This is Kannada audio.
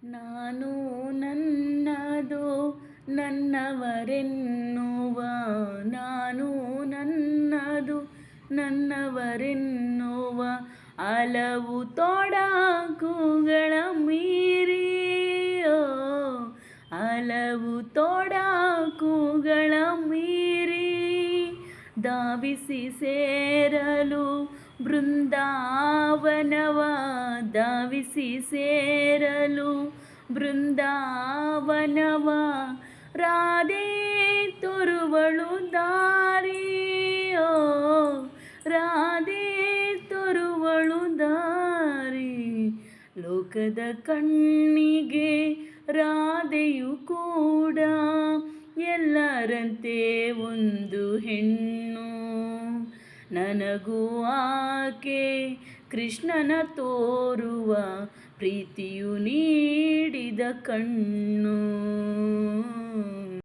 ನಾನು ನನ್ನದು ನನ್ನವರೆನ್ನುವ ನಾನು ನನ್ನದು ನನ್ನವರೆನ್ನುವ ಹಲವು ತೊಡಕುಗಳ ಮೀರಿಯೋ ಹಲವು ತೊಡಕುಗಳ ಮೀರಿ ಧಾವಿಸಿ ಸೇರಲು ಬೃಂದಾವನವ ಧಾವಿಸಿ ಸೇರಲು ಬೃಂದಾವನವ ರಾಧೆ ತೋರುವಳು ದಾರಿಯೋ ರಾಧೆ ತೋರುವಳು ದಾರಿ ಲೋಕದ ಕಣ್ಣಿಗೆ ರಾಧೆಯು ಕೂಡ ಎಲ್ಲರಂತೆ ಒಂದು ಹೆಣ್ಣು ನನಗೂ ಆಕೆ ಕೃಷ್ಣನ ತೋರುವ ಪ್ರೀತಿಯು ನೀಡಿದ ಕಣ್ಣು.